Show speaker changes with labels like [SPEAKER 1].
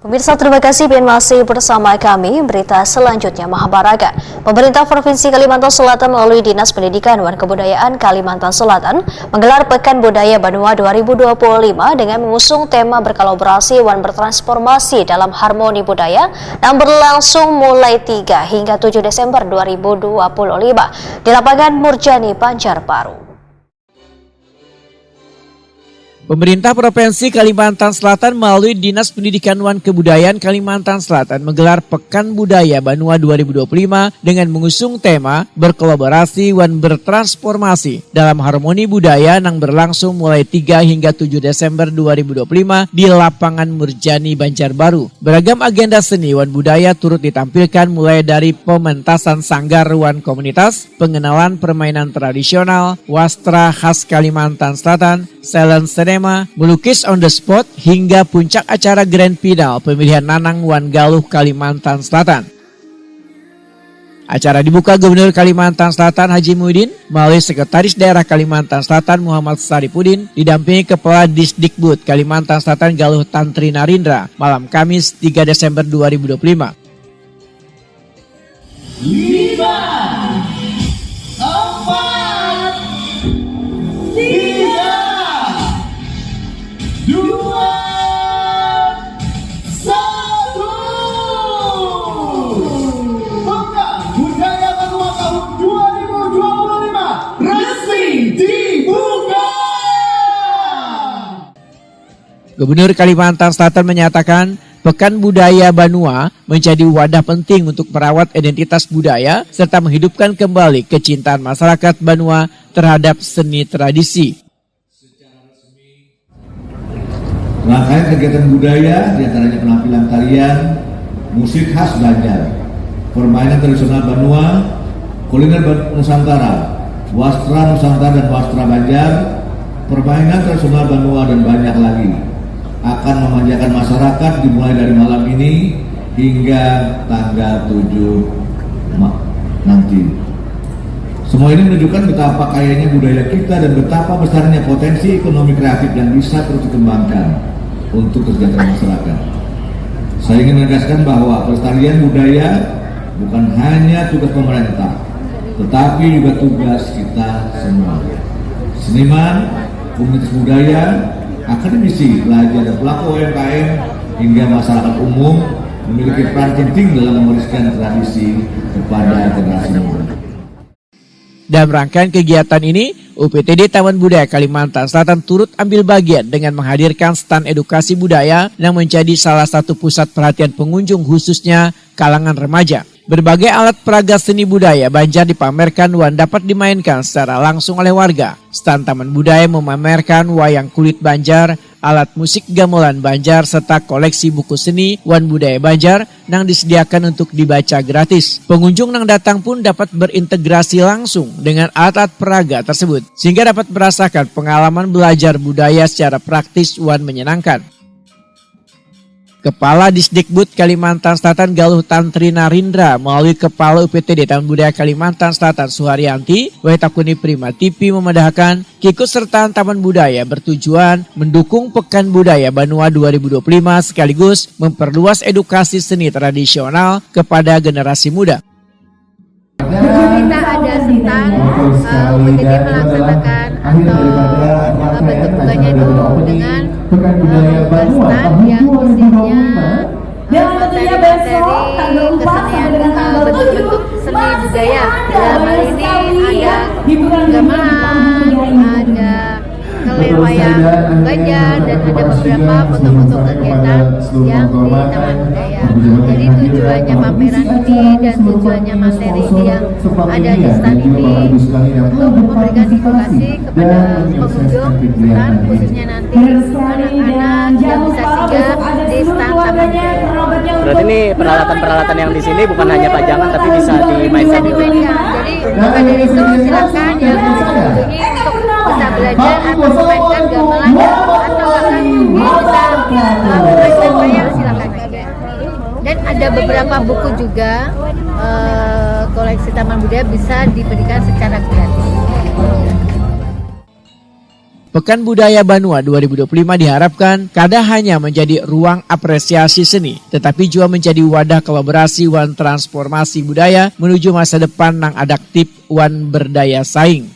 [SPEAKER 1] Pemirsa, terima kasih masih bersama kami. Berita selanjutnya, Mahabharata. Pemerintah Provinsi Kalimantan Selatan melalui Dinas Pendidikan dan Kebudayaan Kalimantan Selatan menggelar Pekan Budaya Banua 2025 dengan mengusung tema berkolaborasi dan bertransformasi dalam harmoni budaya dan berlangsung mulai 3 hingga 7 Desember 2025 di lapangan Murjani, Banjarbaru.
[SPEAKER 2] Pemerintah Provinsi Kalimantan Selatan melalui Dinas Pendidikan dan Kebudayaan Kalimantan Selatan menggelar Pekan Budaya Banua 2025 dengan mengusung tema berkolaborasi dan bertransformasi dalam harmoni budaya yang berlangsung mulai 3 hingga 7 Desember 2025 di lapangan Murjani, Banjarbaru. Beragam agenda seni dan budaya turut ditampilkan mulai dari pementasan sanggar dan komunitas, pengenalan permainan tradisional, wastra khas Kalimantan Selatan, silent cinema, melukis on the spot, hingga puncak acara grand final pemilihan Nanang Wan Galuh Kalimantan Selatan. Acara dibuka Gubernur Kalimantan Selatan Haji Muhyiddin melalui Sekretaris Daerah Kalimantan Selatan Muhammad Saripudin didampingi Kepala Disdikbud Kalimantan Selatan Galuh Tantri Narindra malam Kamis 3 Desember 2025.
[SPEAKER 3] 5, 4, 3, 2, 1. Pekan Budaya Banua tahun 2025 resmi dibuka.
[SPEAKER 2] Gubernur Kalimantan Selatan menyatakan Pekan Budaya Banua menjadi wadah penting untuk merawat identitas budaya serta menghidupkan kembali kecintaan masyarakat Banua terhadap seni tradisi.
[SPEAKER 3] Rangkaian kegiatan budaya diantaranya penampilan tarian, musik khas Banjar, permainan tradisional Banua, kuliner Nusantara, wastra Nusantara dan wastra Banjar, permainan tradisional Banua dan banyak lagi akan memanjakan masyarakat dimulai dari malam ini hingga tanggal 7 nanti. Semua ini menunjukkan betapa kayanya budaya kita dan betapa besarnya potensi ekonomi kreatif yang bisa terus dikembangkan untuk kesejahteraan masyarakat. Saya ingin menegaskan bahwa pelestarian budaya bukan hanya tugas pemerintah, tetapi juga tugas kita semua. Seniman, komunitas budaya, akademisi, pelajar, dan pelaku UMKM hingga masyarakat umum memiliki peran penting dalam mewariskan tradisi kepada generasi muda.
[SPEAKER 2] Dalam rangkaian kegiatan ini, UPTD Taman Budaya Kalimantan Selatan turut ambil bagian dengan menghadirkan stand edukasi budaya yang menjadi salah satu pusat perhatian pengunjung khususnya kalangan remaja. Berbagai alat peraga seni budaya Banjar dipamerkan dan dapat dimainkan secara langsung oleh warga. Stand Taman Budaya memamerkan wayang kulit Banjar, alat musik gamelan Banjar, serta koleksi buku seni dan budaya Banjar yang disediakan untuk dibaca gratis. Pengunjung yang datang pun dapat berintegrasi langsung dengan alat-alat peraga tersebut, sehingga dapat merasakan pengalaman belajar budaya secara praktis dan menyenangkan. Kepala Disdikbud Kalimantan Selatan Galuh Tantri Narindra melalui Kepala UPTD Taman Budaya Kalimantan Selatan Suharyanti Waitakuni Prima TV memandahkan keikutsertaan Taman Budaya bertujuan mendukung Pekan Budaya Banua 2025 sekaligus memperluas edukasi seni tradisional kepada generasi muda.
[SPEAKER 4] Kita ada stand UPTD melaksanakan atau bentuk bukanya itu dengan stand yang isinya materi-materi kesenian bentuk-bentuk seni budaya. Dalam hal ini ada gamelan, ada keler wayang Banjar, dan ada beberapa foto-foto kegiatan yang di Taman Budaya. Jadi tujuannya pameran ini dan tujuannya materi yang ada di stand ini untuk memberikan edukasi kepada pengunjung stand, khususnya nanti anak-anak yang bisa singgah di stand Taman Budaya.
[SPEAKER 5] Berarti ini peralatan-peralatan yang di sini bukan hanya pajangan tapi bisa dimainkan.
[SPEAKER 4] Jadi maka dari itu silakan yang mengunjungi untuk bisa belajar atau memainkan gamelan atau bahkan bisa memainkan wayang, silakan juga. Dan ada beberapa buku juga koleksi Taman Budaya bisa diberikan secara gratis.
[SPEAKER 2] Pekan Budaya Banua 2025 diharapkan kada hanya menjadi ruang apresiasi seni, tetapi juga menjadi wadah kolaborasi wan transformasi budaya menuju masa depan nang adaptif wan berdaya saing.